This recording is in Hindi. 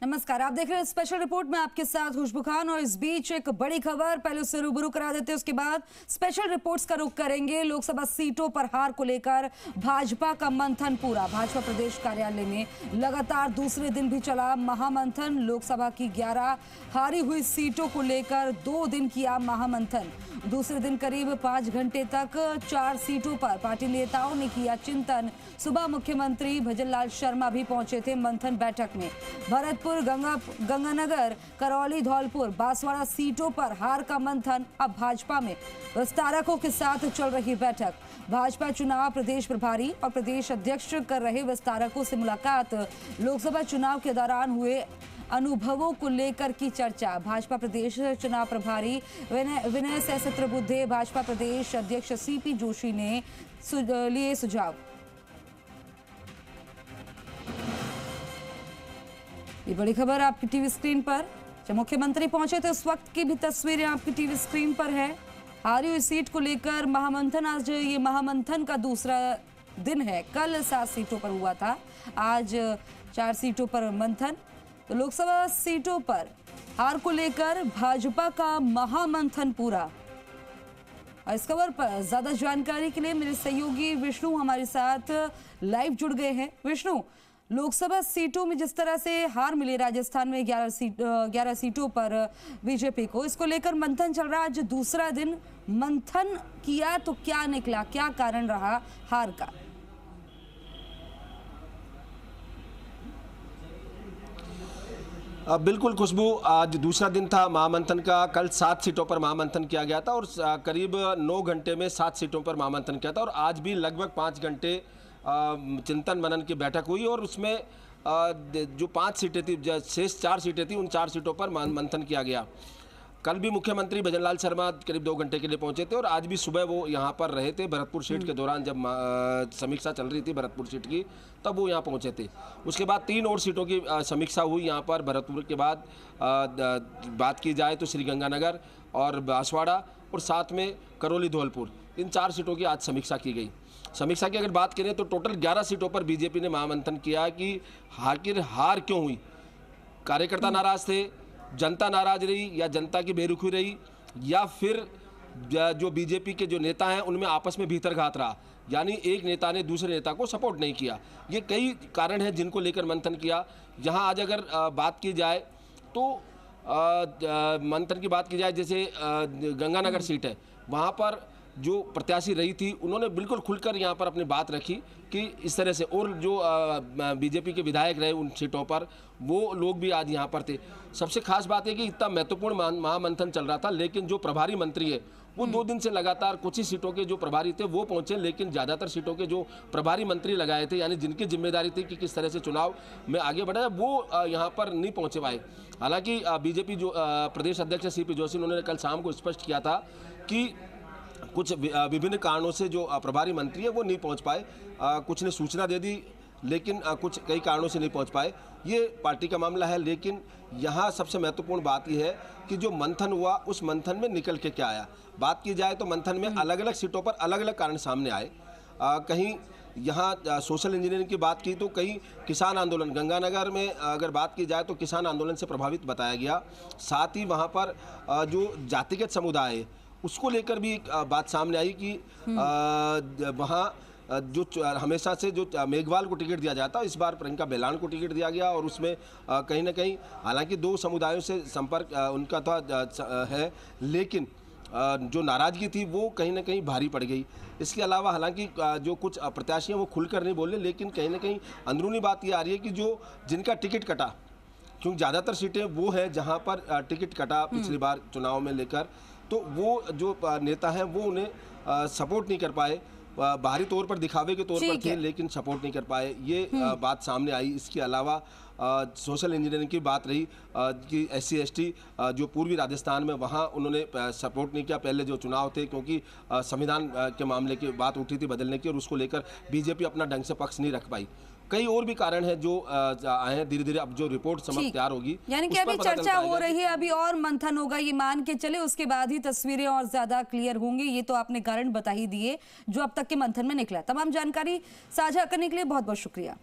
नमस्कार, आप देख रहे हैं स्पेशल रिपोर्ट में आपके साथ खुशबू खान। और इस बीच एक बड़ी खबर पहले उससे रूबरू करा देते हैं, उसके बाद स्पेशल रिपोर्ट्स का रुख करेंगे। लोकसभा सीटों पर हार को लेकर भाजपा का मंथन पूरा। भाजपा प्रदेश कार्यालय में लगातार दूसरे दिन भी चला महामंथन। लोकसभा की 11 हारी हुई सीटों को लेकर 2 दिन किया महामंथन। दूसरे दिन करीब 5 घंटे तक 4 सीटों पर पार्टी नेताओं ने किया चिंतन। सुबह मुख्यमंत्री भजनलाल शर्मा भी पहुंचे थे मंथन बैठक में। भरतपुर, गंगानगर, करौली, धौलपुर, बांसवाड़ा सीटों पर हार का मंथन। अब भाजपा में विस्तारकों के साथ चल रही बैठक। भाजपा चुनाव प्रदेश प्रभारी और प्रदेश अध्यक्ष कर रहे विस्तारकों से मुलाकात। लोकसभा चुनाव के दौरान हुए अनुभवों को लेकर की चर्चा। भाजपा प्रदेश चुनाव प्रभारी विनय सहस्त्रबुद्धे, भाजपा प्रदेश अध्यक्ष सीपी जोशी ने लिए सुझाव। ये बड़ी खबर आपकी टीवी स्क्रीन पर। जब मुख्यमंत्री पहुंचे थे उस वक्त की भी तस्वीरें आपकी टीवी स्क्रीन पर है। हारी हुई सीट को लेकर महामंथन। आज ये महामंथन का दूसरा दिन है। कल 7 सीटों पर हुआ था, आज 4 सीटों पर मंथन। तो लोकसभा सीटों पर हार को लेकर भाजपा का महामंथन पूरा। और इस खबर पर ज्यादा जानकारी के लिए मेरे सहयोगी विष्णु हमारे साथ लाइव जुड़ गए हैं। विष्णु, लोकसभा सीटों में जिस तरह से हार मिली राजस्थान में 11 सीटों पर बीजेपी को, इसको लेकर मंथन चल रहा। आज दूसरा दिन मंथन किया तो क्या निकला, क्या कारण रहा हार का? बिल्कुल खुशबू, आज दूसरा दिन था महामंथन का। कल 7 सीटों पर महामंथन किया गया था और करीब 9 घंटे में 7 सीटों पर महामंथन किया था। और आज भी लगभग 5 घंटे चिंतन मनन की बैठक हुई और उसमें जो 5 सीटें थी, शेष 4 सीटें थी, उन 4 सीटों पर मंथन किया गया। कल भी मुख्यमंत्री भजनलाल शर्मा करीब 2 घंटे के लिए पहुंचे थे और आज भी सुबह वो यहाँ पर रहे थे। भरतपुर सीट के दौरान जब समीक्षा चल रही थी भरतपुर सीट की, तब वो यहाँ पहुंचे थे। उसके बाद 3 और सीटों की समीक्षा हुई यहाँ पर। भरतपुर के बाद बात की जाए तो श्रीगंगानगर और बांसवाड़ा और साथ में करौली, धौलपुर, इन 4 सीटों की आज समीक्षा की गई। समीक्षा की अगर बात करें तो टोटल 11 सीटों पर बीजेपी ने महामंथन किया कि आखिर हार क्यों हुई। कार्यकर्ता नाराज थे, जनता नाराज रही, या जनता की बेरुखी रही, या फिर जो बीजेपी के जो नेता हैं उनमें आपस में भीतरघात रहा, यानी एक नेता ने दूसरे नेता को सपोर्ट नहीं किया। ये कई कारण हैं जिनको लेकर मंथन किया। यहाँ आज अगर बात की जाए तो मंथन की बात की जाए, जैसे गंगानगर सीट है, वहाँ पर जो प्रत्याशी रही थी उन्होंने बिल्कुल खुलकर यहाँ पर अपनी बात रखी कि इस तरह से, और जो बीजेपी के विधायक रहे उन सीटों पर, वो लोग भी आज यहाँ पर थे। सबसे खास बात है कि इतना महत्वपूर्ण महामंथन चल रहा था, लेकिन जो प्रभारी मंत्री है वो 2 दिन से लगातार कुछ ही सीटों के जो प्रभारी थे वो पहुंचे, लेकिन ज़्यादातर सीटों के जो प्रभारी मंत्री लगाए थे, यानी जिनकी जिम्मेदारी थी कि किस तरह से चुनाव में आगे बढ़े, वो यहाँ पर नहीं पहुँचे पाए। हालाँकि बीजेपी जो प्रदेश अध्यक्ष सीपी जोशी, उन्होंने कल शाम को स्पष्ट किया था कि कुछ विभिन्न कारणों से जो प्रभारी मंत्री है वो नहीं पहुंच पाए। कुछ ने सूचना दे दी, लेकिन कुछ कई कारणों से नहीं पहुंच पाए। ये पार्टी का मामला है, लेकिन यहाँ सबसे महत्वपूर्ण बात यह है कि जो मंथन हुआ उस मंथन में निकल के क्या आया। बात की जाए तो मंथन में अलग अलग सीटों पर अलग अलग कारण सामने आए। कहीं यहाँ सोशल इंजीनियरिंग की बात की तो कहीं किसान आंदोलन, गंगानगर में अगर बात की जाए तो किसान आंदोलन से प्रभावित बताया गया। साथ ही वहाँ पर जो जातिगत समुदाय है उसको लेकर भी एक बात सामने आई कि वहाँ जो हमेशा से जो मेघवाल को टिकट दिया जाता, इस बार प्रियंका बेलान को टिकट दिया गया। और उसमें कहीं ना कहीं, हालांकि 2 समुदायों से संपर्क उनका था है, लेकिन जो नाराज़गी थी वो कहीं ना कहीं भारी पड़ गई। इसके अलावा हालांकि जो कुछ प्रत्याशी हैं वो खुलकर नहीं बोले, लेकिन कहीं ना कहीं अंदरूनी बात ये आ रही है कि जो जिनका टिकट कटा, क्योंकि ज़्यादातर सीटें वो हैं जहाँ पर टिकट कटा पिछली बार चुनाव में लेकर, तो वो जो नेता हैं वो उन्हें सपोर्ट नहीं कर पाए। बाहरी तौर पर दिखावे के तौर पर थे, लेकिन सपोर्ट नहीं कर पाए। ये बात सामने आई। इसके अलावा सोशल इंजीनियरिंग की बात रही कि SC ST जो पूर्वी राजस्थान में, वहाँ उन्होंने सपोर्ट नहीं किया पहले जो चुनाव थे, क्योंकि संविधान के मामले की बात उठी थी बदलने की, और उसको लेकर बीजेपी अपना ढंग से पक्ष नहीं रख पाई। कई और भी कारण है जो आए हैं। धीरे धीरे अब जो रिपोर्ट समझ तैयार होगी, यानी कि अभी चर्चा हो रही है, अभी और मंथन होगा, ये मान के चले, उसके बाद ही तस्वीरें और ज्यादा क्लियर होंगी। ये तो आपने कारण बता ही दिए जो अब तक के मंथन में निकला। तमाम जानकारी साझा करने के लिए बहुत बहुत शुक्रिया।